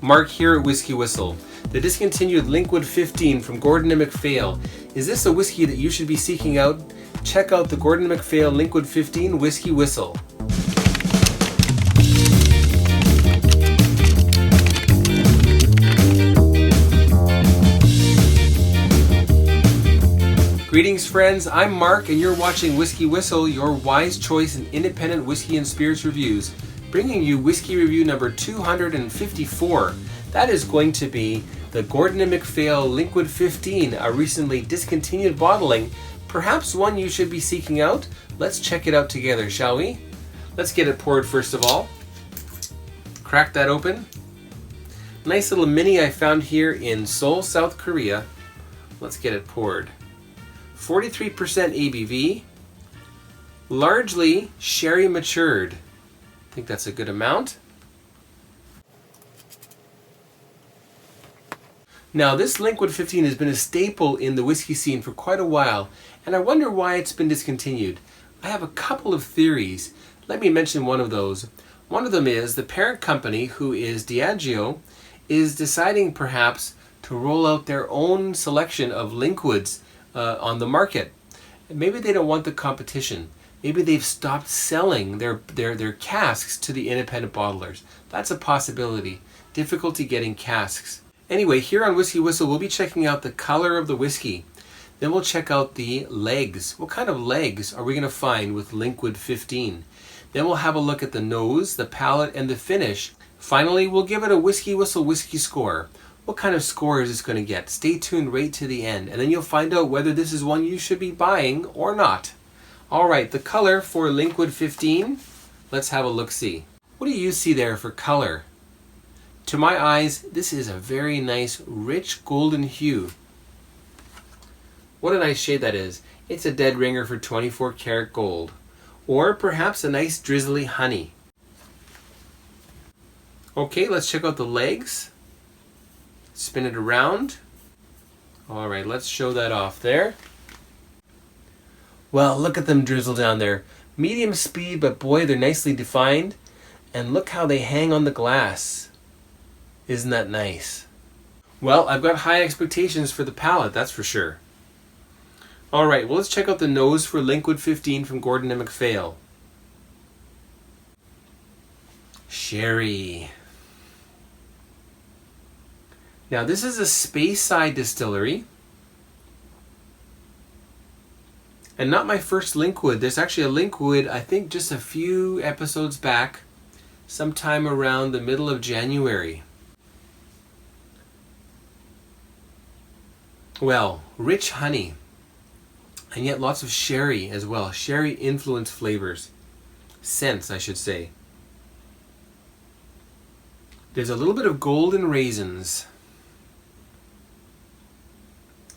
Mark here at WhiskyWhistle. The discontinued Linkwood 15 from Gordon MacPhail. Is this a whiskey that you should be seeking out? Check out the Gordon MacPhail Linkwood 15 WhiskyWhistle. Greetings friends, I'm Mark and you're watching WhiskyWhistle, your wise choice in independent whiskey and spirits reviews, bringing you whiskey review number 254. That is going to be the Gordon MacPhail Linkwood 15, a recently discontinued bottling, perhaps one you should be seeking out. Let's check it out together, shall we? Let's get it poured first of all. Crack that open. Nice little mini I found here in Seoul, South Korea. Let's get it poured. 43% ABV, largely sherry matured. I think that's a good amount. Now this Linkwood 15 has been a staple in the whiskey scene for quite a while, and I wonder why it's been discontinued. I have a couple of theories. Let me mention one of those. One of them is the parent company, who is Diageo, is deciding perhaps to roll out their own selection of Linkwoods on the market. Maybe they don't want the competition. Maybe they've stopped selling their casks to the independent bottlers. That's a possibility. Difficulty getting casks. Anyway, here on WhiskyWhistle, we'll be checking out the color of the whiskey. Then we'll check out the legs. What kind of legs are we going to find with Linkwood 15? Then we'll have a look at the nose, the palate, and the finish. Finally, we'll give it a WhiskyWhistle whiskey score. What kind of score is this going to get? Stay tuned right to the end, and then you'll find out whether this is one you should be buying or not. Alright, the color for Linkwood 15, let's have a look-see. What do you see there for color? To my eyes, this is a very nice, rich golden hue. What a nice shade that is. It's a dead ringer for 24 karat gold. Or perhaps a nice drizzly honey. Okay, let's check out the legs. Spin it around. Alright, let's show that off there. Well, look at them drizzle down there. Medium speed, but boy, they're nicely defined. And look how they hang on the glass. Isn't that nice? Well, I've got high expectations for the palate, that's for sure. Alright, well let's check out the nose for Linkwood 15 from Gordon MacPhail. Sherry. Now this is a Speyside distillery. And not my first Linkwood. There's actually a Linkwood, I think just a few episodes back, sometime around the middle of January. Well, rich honey, and yet lots of sherry as well. Sherry influenced flavors. Scents, I should say. There's a little bit of golden raisins.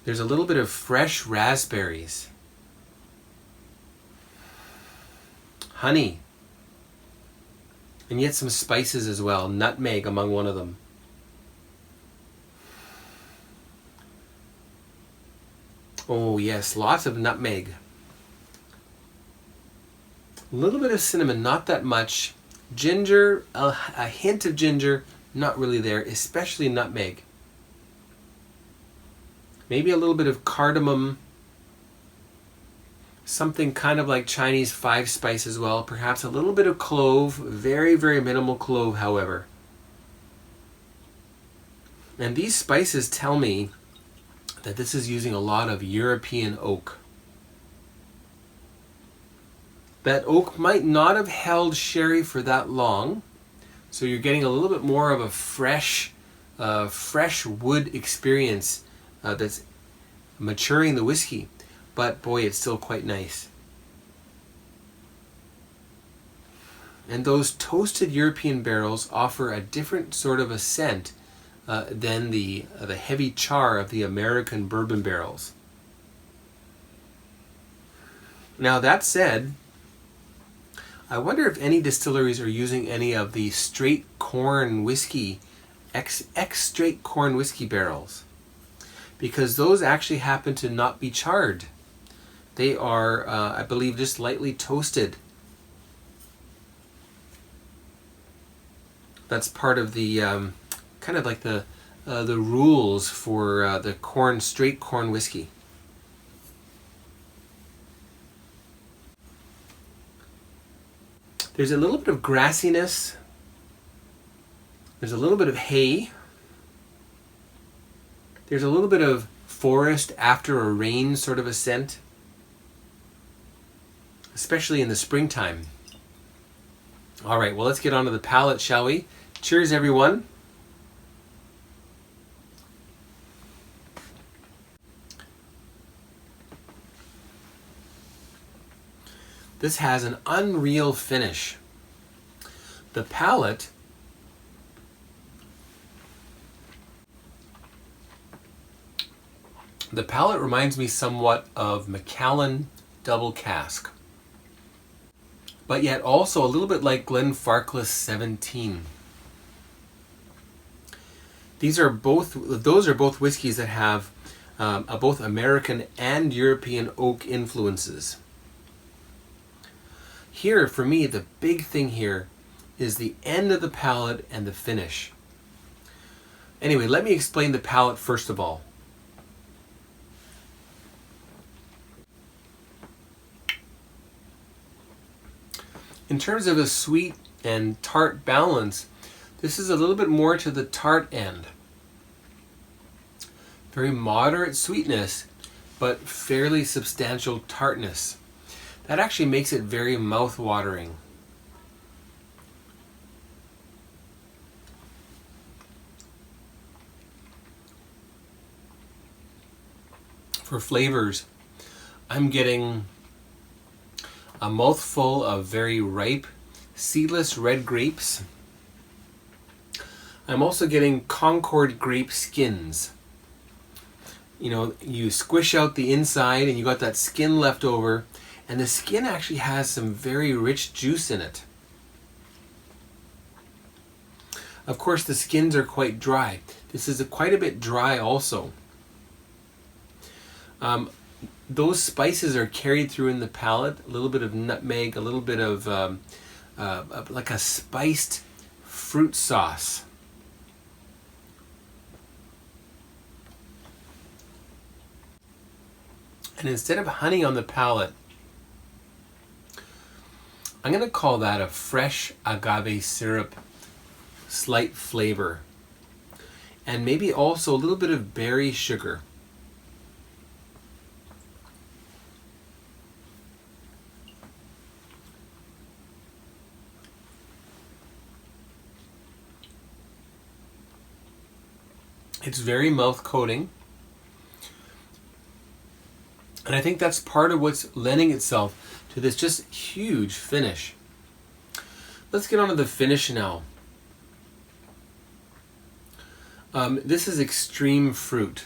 There's a little bit of fresh raspberries. Honey, and yet some spices as well, nutmeg among one of them. Oh yes, lots of nutmeg. A little bit of cinnamon, not that much. Ginger, a hint of ginger, not really there, especially nutmeg. Maybe a little bit of cardamom. Something kind of like Chinese 5-spice as well. Perhaps a little bit of clove. Very, very minimal clove, however. And these spices tell me that this is using a lot of European oak. That oak might not have held sherry for that long. So you're getting a little bit more of a fresh wood experience that's maturing the whiskey. But boy, it's still quite nice. And those toasted European barrels offer a different sort of a scent than the heavy char of the American bourbon barrels. Now that said, I wonder if any distilleries are using any of the straight corn whiskey, ex-straight corn whiskey barrels, because those actually happen to not be charred. They are, I believe, just lightly toasted. That's part of the kind of like the rules for the straight corn whiskey. There's a little bit of grassiness. There's a little bit of hay. There's a little bit of forest after a rain sort of a scent, especially in the springtime. All right, well, let's get on to the palate, shall we? Cheers, everyone. This has an unreal finish. The palate reminds me somewhat of Macallan Double Cask, but yet also a little bit like Glenfarclas 17. Those are both whiskeys that have both American and European oak influences. Here, for me, the big thing here is the end of the palate and the finish. Anyway, let me explain the palate first of all. In terms of a sweet and tart balance, this is a little bit more to the tart end. Very moderate sweetness, but fairly substantial tartness. That actually makes it very mouth-watering. For flavors, I'm getting a mouthful of very ripe, seedless red grapes. I'm also getting Concord grape skins. You know, you squish out the inside and you got that skin left over, and the skin actually has some very rich juice in it. Of course, the skins are quite dry. This is quite a bit dry also. Those spices are carried through in the palate, a little bit of nutmeg, a little bit of like a spiced fruit sauce. And instead of honey on the palate, I'm going to call that a fresh agave syrup, slight flavor. And maybe also a little bit of berry sugar. It's very mouth coating. And I think that's part of what's lending itself to this just huge finish. Let's get on to the finish now. This is extreme fruit.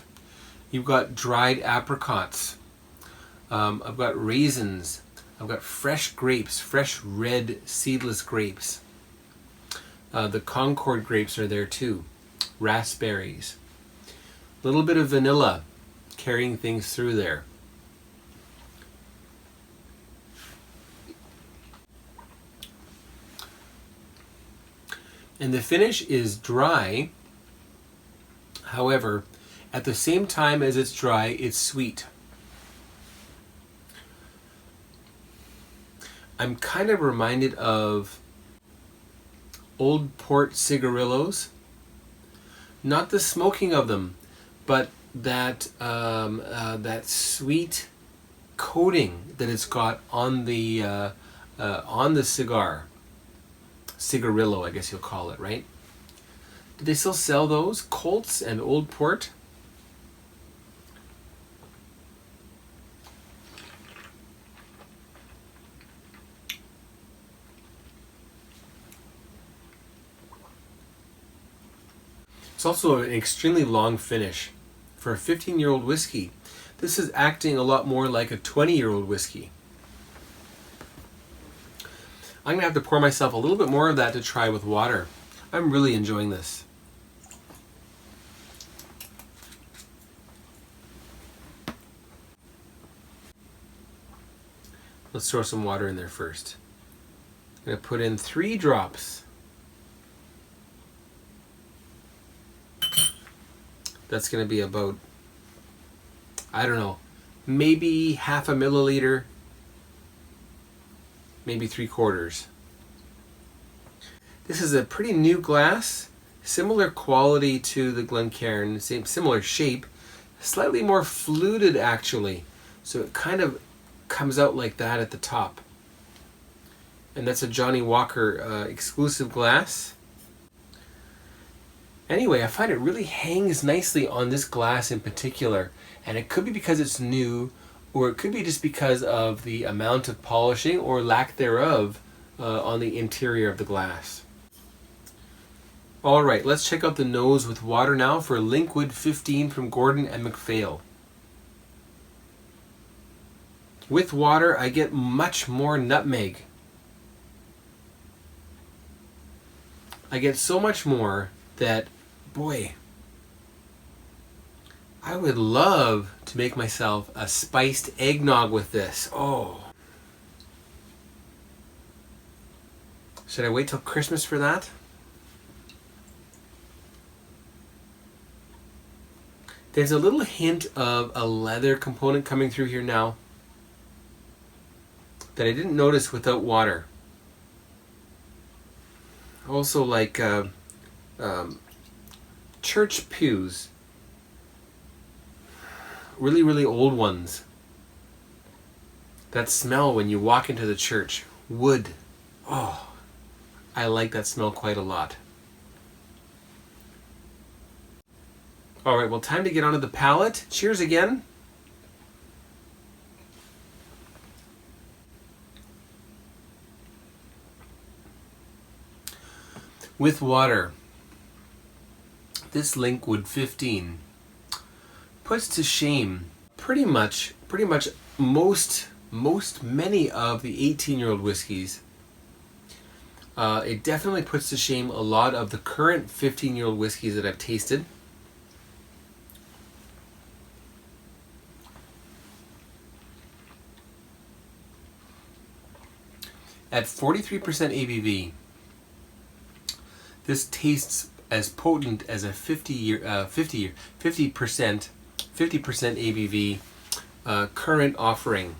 You've got dried apricots. I've got raisins. I've got fresh grapes, fresh red seedless grapes. The Concord grapes are there too. Raspberries. A little bit of vanilla carrying things through there. And the finish is dry. However, at the same time as it's dry, it's sweet. I'm kind of reminded of old port cigarillos. Not the smoking of them, but that sweet coating that it's got on the cigar. Cigarillo, I guess you'll call it, right? Do they still sell those? Colts and Old Port? It's also an extremely long finish. For a 15-year-old whiskey, this is acting a lot more like a 20-year-old whiskey. I'm going to have to pour myself a little bit more of that to try with water. I'm really enjoying this. Let's throw some water in there first. I'm going to put in 3 drops. That's going to be about, I don't know, maybe half a milliliter, maybe 3/4. This is a pretty new glass, similar quality to the Glencairn, similar shape, slightly more fluted actually. So it kind of comes out like that at the top. And that's a Johnny Walker exclusive glass. Anyway, I find it really hangs nicely on this glass in particular, and it could be because it's new, or it could be just because of the amount of polishing or lack thereof on the interior of the glass. Alright, let's check out the nose with water now for Linkwood 15 from Gordon and MacPhail. With water, I get much more nutmeg. I get so much more that, boy, I would love to make myself a spiced eggnog with this. Oh. Should I wait till Christmas for that? There's a little hint of a leather component coming through here now that I didn't notice without water. Also like church pews. Really, really old ones. That smell when you walk into the church. Wood. Oh, I like that smell quite a lot. Alright, well, time to get onto the palate. Cheers again. With water, this Linkwood 15 puts to shame pretty much many of the 18-year-old whiskeys. It definitely puts to shame a lot of the current 15-year-old whiskeys that I've tasted. At 43% ABV, this tastes as potent as a 50% ABV current offering.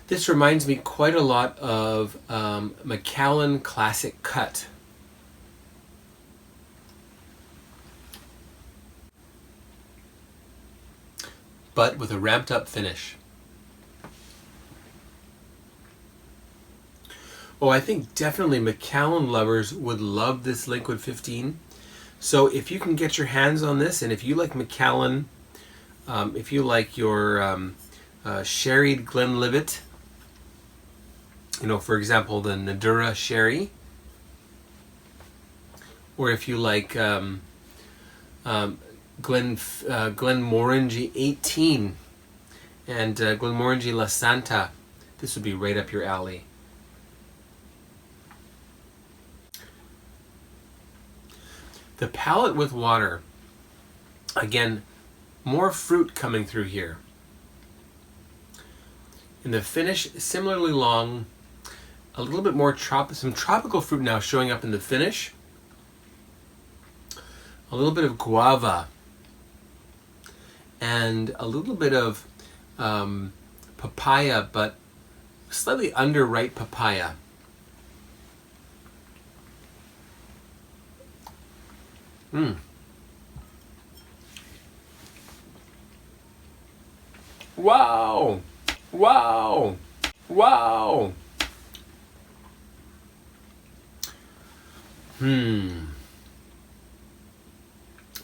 This reminds me quite a lot of Macallan Classic Cut. But with a ramped up finish. Oh, I think definitely Macallan lovers would love this Linkwood 15. So if you can get your hands on this, and if you like Macallan, if you like your sherried Glenlivet, you know, for example, the Nadura Sherry, or if you like Glenmorangie 18 and Glenmorangie La Santa, this would be right up your alley. The palate with water, again, more fruit coming through here. In the finish, similarly long, a little bit more some tropical fruit now showing up in the finish. A little bit of guava, and a little bit of papaya, but slightly underripe papaya. Wow! Wow! Wow!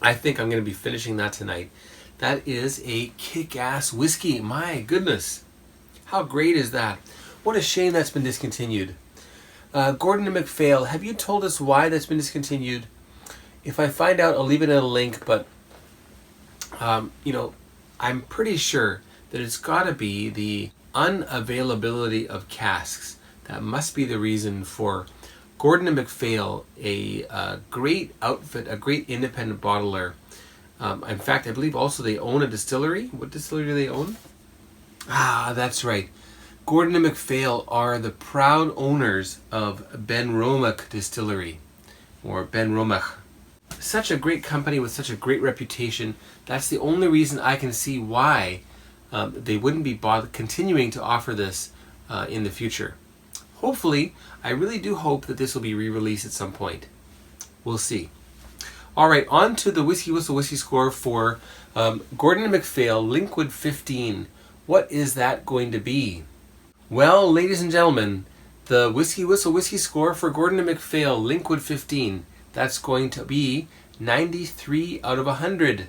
I think I'm going to be finishing that tonight. That is a kick-ass whiskey. My goodness. How great is that? What a shame that's been discontinued. Gordon and MacPhail, have you told us why that's been discontinued? If I find out, I'll leave it in a link, but you know, I'm pretty sure that it's got to be the unavailability of casks. That must be the reason for Gordon and MacPhail, a great outfit, a great independent bottler. In fact, I believe also they own a distillery. What distillery do they own? Ah, that's right. Gordon and MacPhail are the proud owners of Ben Romack Distillery, or Ben Romach. Such a great company with such a great reputation. That's the only reason I can see why they wouldn't be continuing to offer this in the future. Hopefully, I really do hope that this will be re-released at some point. We'll see. All right, on to the WhiskyWhistle whiskey score for Gordon MacPhail Linkwood 15. What is that going to be? Well, ladies and gentlemen, the WhiskyWhistle whiskey score for Gordon MacPhail Linkwood 15, that's going to be 93 out of 100.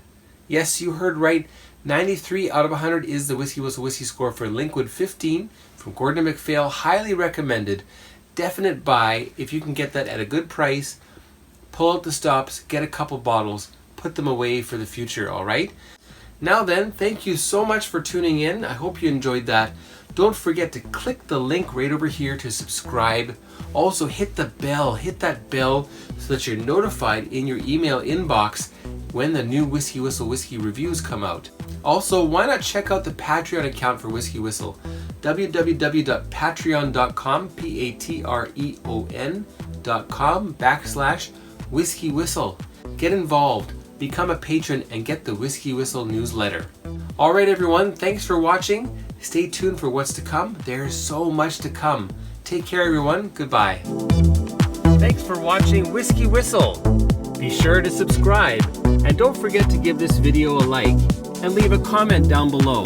Yes, you heard right. 93 out of 100 is the WhiskyWhistle whiskey score for Linkwood 15 from Gordon MacPhail. Highly recommended. Definite buy if you can get that at a good price. Pull out the stops, get a couple bottles, put them away for the future, all right? Now then, thank you so much for tuning in. I hope you enjoyed that. Don't forget to click the link right over here to subscribe. Also hit that bell so that you're notified in your email inbox when the new WhiskyWhistle whiskey reviews come out. Also, why not check out the Patreon account for WhiskyWhistle? www.patreon.com, patreon.com/WhiskyWhistle. Get involved, become a patron, and get the WhiskyWhistle newsletter. Alright everyone, thanks for watching. Stay tuned for what's to come. There's so much to come. Take care everyone, goodbye. Thanks for watching WhiskyWhistle. Be sure to subscribe, and don't forget to give this video a like, and leave a comment down below.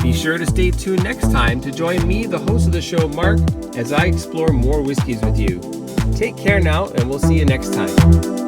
Be sure to stay tuned next time to join me, the host of the show, Mark, as I explore more whiskeys with you. Take care now, and we'll see you next time.